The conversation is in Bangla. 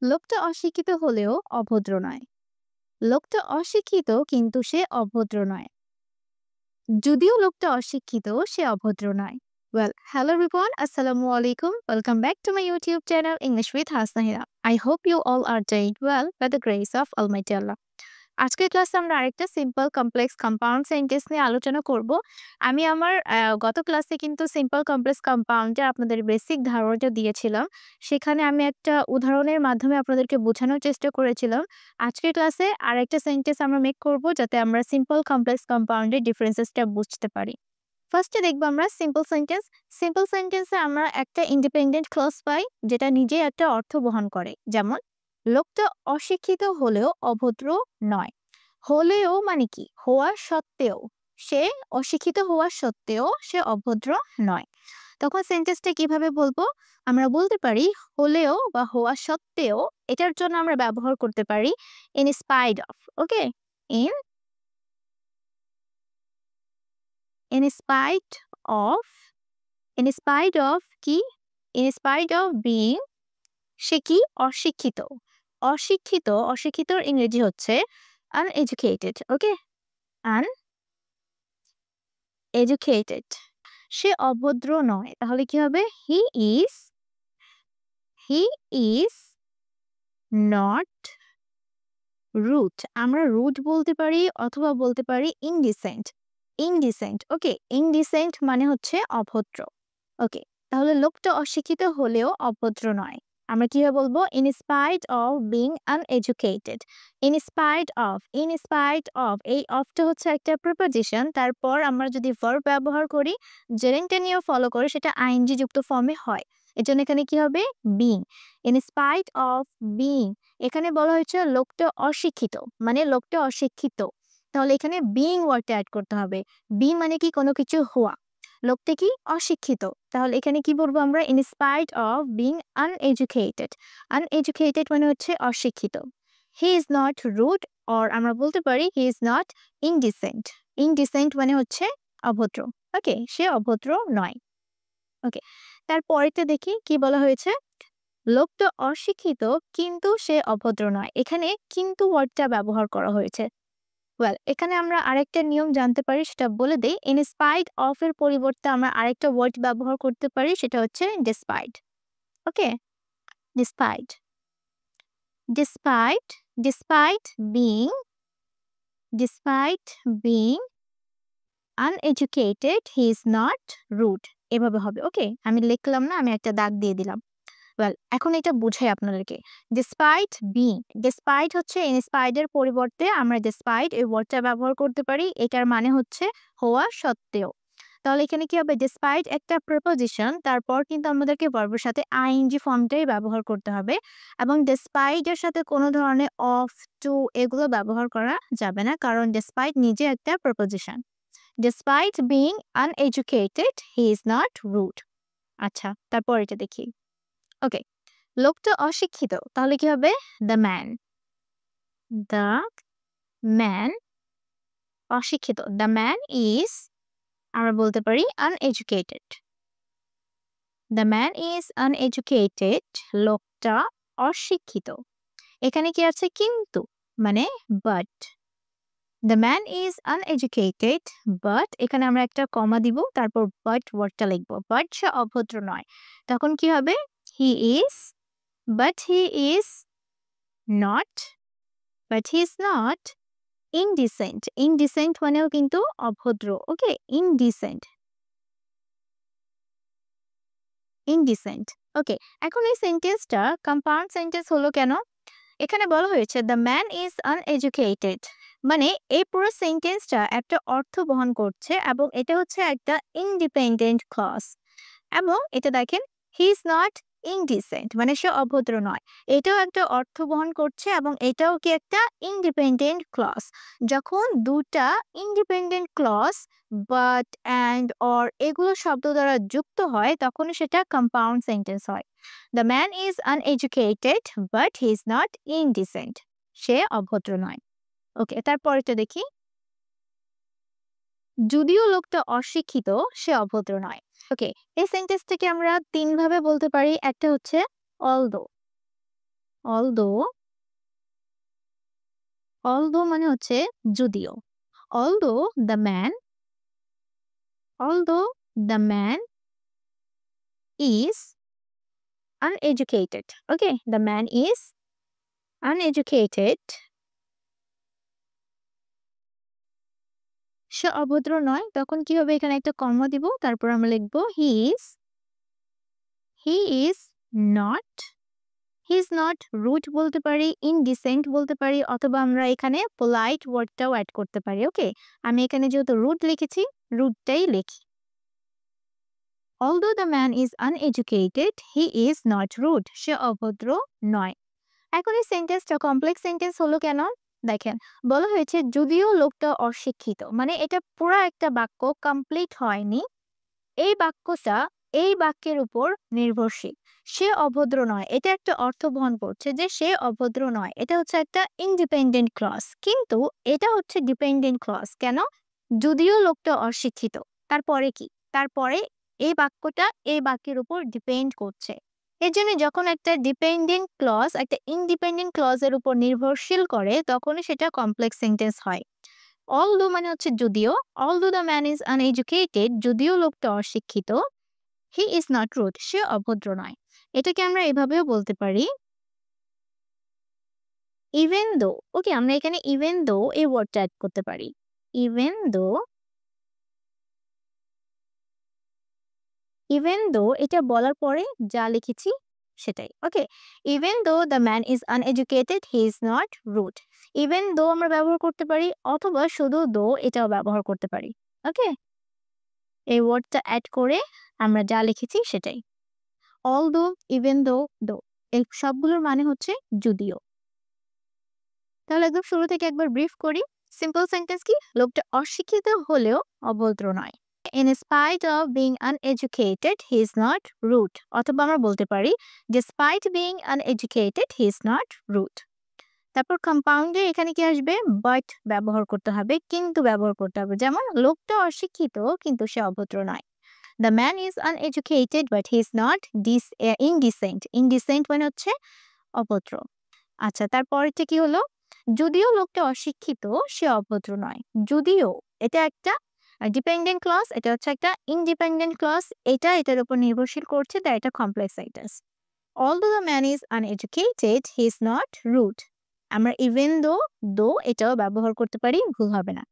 লোকটা অশিক্ষিত হলেও অভদ্র নয়। লোকটা অশিক্ষিত কিন্তু সে অভদ্র নয়। যদিও লোকটা অশিক্ষিত সে অভদ্র নয়। Well, hello everyone. Assalamu alaikum. Welcome back to my YouTube channel English with Hasnahira. I hope you all are doing well by the grace of Almighty Allah. আজকের ক্লাসে আমরা আরেকটা সিম্পল কমপ্লেক্স কম্পাউন্ড সেন্টেন্স নিয়ে আলোচনা করব। আমি আমার গত ক্লাসে কিন্তু সিম্পল কমপ্লেক্স কম্পাউন্ডের আপনাদের বেসিক ধারণাটা দিয়েছিলাম। সেখানে আমি একটা উদাহরণের মাধ্যমে আপনাদেরকে বোঝানোর চেষ্টা করেছিলাম। আজকের ক্লাসে আরেকটা সেন্টেন্স আমরা মেক করব যাতে আমরা সিম্পল কমপ্লেক্স কম্পাউন্ডের ডিফারেন্সেসটা বুঝতে পারি। ফার্স্টে দেখব আমরা সিম্পল সেন্টেন্স। সিম্পল সেন্টেন্সে আমরা একটা ইন্ডিপেন্ডেন্ট ক্লজ পাই যেটা নিজেই একটা অর্থ বহন করে। যেমন লোকটা অশিক্ষিত হলেও অভদ্র নয়। হলেও মানে কি? হওয়া সত্ত্বেও। সে অশিক্ষিত হওয়া সত্ত্বেও সে অভদ্র নয়। তখন সেন্টেন্সটা কিভাবে বলবো? আমরা বলতে পারি হলেও বা হওয়া সত্ত্বেও এটার জন্য আমরা ব্যবহার করতে পারি in spite of. Okay? In in spite of in spite of কি? ইন স্পাইট অফ বিইং সে কি? অশিক্ষিত। অশিক্ষিতর ইংরেজি হচ্ছে uneducated. ওকে? uneducated. সে অভদ্র নয়। তাহলে কি হবে? He is not rude. আমরা রুড বলতে পারি অথবা বলতে পারি ইনডিসেন্ট। ওকে? ইনডিসেন্ট মানে হচ্ছে অভদ্র। ওকে, তাহলে লোকটা অশিক্ষিত হলেও অভদ্র নয়। আমরা কিভাবে বলবো? In spite of being uneducated. In spite of এই অফটা হচ্ছে একটা প্রিপোজিশন। তারপর আমরা যদি ভার্ব ব্যবহার করি, জেরেন্টে নিয়েও ফলো করে, সেটা আইএনজি যুক্ত ফর্মে হয়। এজন্য এখানে কি হবে? Being. In spite of being, এখানে বলা হয়েছে লোকটা অশিক্ষিত, মানে লোকটা অশিক্ষিত। তাহলে এখানে বিং ওয়ার্ডটা অ্যাড করতে হবে। বি মানে কি? কোনো কিছু হওয়া। লোকটা কি? অশিক্ষিত। তাহলে এখানে কি বলবো আমরা? In spite of being uneducated. Uneducated মানে হচ্ছে অশিক্ষিত। He is not rude, or আমরা বলতে পারি he is not indecent. Indecent মানে হচ্ছে অভদ্র। ওকে, সে অভদ্র নয়। ওকে, তারপরেতে দেখি কি বলা হয়েছে। লোকটা অশিক্ষিত কিন্তু সে অভদ্র নয়। এখানে কিন্তু ওয়ার্ডটা ব্যবহার করা হয়েছে। ওয়েল, এখানে আমরা আরেকটা নিয়ম জানতে পারি, সেটা বলে দেই। ইন স্পাইট অফ এর পরিবর্তে আমরা আরেকটা ওয়ার্ড ব্যবহার করতে পারি, সেটা হচ্ছে despite. Okay? Despite despite despite being uneducated he is not rude. এভাবে হবে। ওকে, আমি লিখলাম না, আমি একটা দাগ দিয়ে দিলাম। ওয়েল, এখন এটা বুঝাই আপনাদেরকে। ডিসপাইট হচ্ছে ইনস্পাইট এর পরিবর্তে আমরা ডিসপাইট এই ওয়ার্ডটা ব্যবহার করতে পারি। এটার মানে হচ্ছে হওয়া সত্ত্বেও। তাহলে এখানে কি হবে? ডিসপাইট একটা প্রিপোজিশন, তারপর কিন্তু আমাদেরকে ভার্বের সাথে আইএনজি ফর্মটাই ব্যবহার করতে হবে। এবং ডিসপাইট এর সাথে কোনো ধরনের অফ, টু এগুলো ব্যবহার করা যাবে না, কারণ ডিসপাইট নিজে একটা preposition. Despite being uneducated he is not rude. আচ্ছা, তারপর এটা দেখি। ওকে, লোকটা অশিক্ষিত। তাহলে কি হবে? দ্য ম্যান অশিক্ষিত। দ্য ম্যান ইজ, আমরা বলতে পারি uneducated. The man is uneducated, লোকটা অশিক্ষিত। এখানে কি আছে? কিন্তু, মানে but. The man is uneducated but, এখানে আমরা একটা কমা দিব, তারপর বাট ওয়ার্ডটা লিখবো। বাট সে অভদ্র নয়। তখন কি হবে? He is But he is not, indecent. Indecent মানেও কিন্তু অভদ্র। ওকে? indecent. ওকে, এখন এই সেন্টেন্সটা কম্পাউন্ড সেন্টেন্স হলো কেন? এখানে বলা হয়েছে দ্য ম্যান ইজ আনএডুকেটেড, মানে এই পুরো সেন্টেন্সটা একটা অর্থ বহন করছে এবং এটা হচ্ছে একটা ইন্ডিপেন্ডেন্ট ক্লজ। এবং এটা দেখেন, হি ইজ নট ইনডিসেন্ট, মানে সে অভদ্র নয়। এটাও একটা অর্থ বহন করছে এবং এটাও কি একটা ইন্ডিপেন্ডেন্ট ক্লজ। যখন দুটা independent clause but, and, or এগুলো শব্দ দ্বারা যুক্ত হয়, তখন সেটা কম্পাউন্ড সেন্টেন্স হয়। The man is uneducated but he is not indecent, সে অভদ্র নয়। ওকে, তারপরেটা দেখি। যদিও লোকটা অশিক্ষিত সে অভদ্র নয়। ওকে, এই সেন্টেন্সটাকে আমরা তিন ভাবে বলতে পারি। একটা হচ্ছে অলদো। although মানে হচ্ছে যদিও, although the man is uneducated, okay, the man is uneducated, সে অভদ্র নয়, তখন কি হবে, এখানে একটা কমা দিব, তারপর আমরা লিখবো he is not, he is not rude বলতে পারি, indecent বলতে পারি, অথবা আমরা এখানে polite ওয়ার্ডটাও অ্যাড করতে পারি। ওকে, আমি এখানে যেহেতু rude লিখেছি, rudeটাই লিখি। although the man is uneducated, he is not rude, সে অভদ্র নয়। এখন এই সেন্টেন্সটা কমপ্লেক্স সেন্টেন্স হলো কেন? দেখেন, বলা হয়েছে যদিও লোকটা অশিক্ষিত, মানে এটা পুরো একটা বাক্য কমপ্লিট হয়নি, এই বাক্যটা এই বাক্যের উপর নির্ভরশীল। সে অভদ্র নয়, এটা একটা অর্থ বহন করছে যে সে অভদ্র নয়, এটা হচ্ছে একটা ইন্ডিপেন্ডেন্ট ক্লজ, কিন্তু এটা হচ্ছে ডিপেন্ডেন্ট ক্লজ। কেন? যদিও লোকটা অশিক্ষিত, তারপরে কি, তারপরে এই বাক্যটা এই বাক্যের উপর ডিপেন্ড করছে। এর জন্য যখন একটা ডিপেন্ডেন্ট ক্লজ একটা ইন্ডিপেন্ডেন্ট ক্লজের উপর নির্ভরশীল করে, তখনই সেটা কমপ্লেক্স সেন্টেন্স হয়। although মানে হচ্ছে যদিও, although the man is uneducated, যদিও লোকটা অশিক্ষিত, he is not rude, সে অভদ্র নয়। এটাকে আমরা এভাবেও বলতে পারি even though, ওকে, আমরা এখানে even though এই ওয়ার্ডটা অ্যাড করতে পারি, even though এটা বলার পরে যা লিখেছি সেটাই। ওকে, even though the man is uneducated, he is not rude, even though আমরা ব্যবহার করতে পারি, অথবা শুধু though এটাও ব্যবহার করতে পারি। ওকে, এই ওয়ার্ডটা অ্যাড করে আমরা যা লিখেছি সেটাই। although, even though এই সবগুলোর মানে হচ্ছে যদিও। তাহলে একদম শুরু থেকে একবার ব্রিফ করি। সিম্পল সেন্টেন্স কি? লোকটা অশিক্ষিত হলেও অভদ্র নয়। in spite of being uneducated, he is not rude, অথবা আমরা বলতে পারি despite being uneducated, he is not rude। তারপর কম্পাউন্ডে এখানে কি আসবে? বাট ব্যবহার করতে হবে, কিন্তু ব্যবহার করতে হবে। যেমন লোকটা অশিক্ষিত কিন্তু সে অভদ্র নয়। The man is uneducated but he is not indecent, indecent মানে হচ্ছে অভদ্র। আচ্ছা, তারপরটা কি হলো? যদিও লোকটা অশিক্ষিত সে অভদ্র নয়, যদিও এটা একটা ডিপেন্ডেন্ট ক্লজ, এটা হচ্ছে একটা ইন্ডিপেন্ডেন্ট ক্লজ, এটা এটার উপর নির্ভরশীল করছে, তাই এটা complex sentence. although the man is uneducated, he is not rude, আমরা even though এটাও ব্যবহার করতে পারি, ভুল হবে না।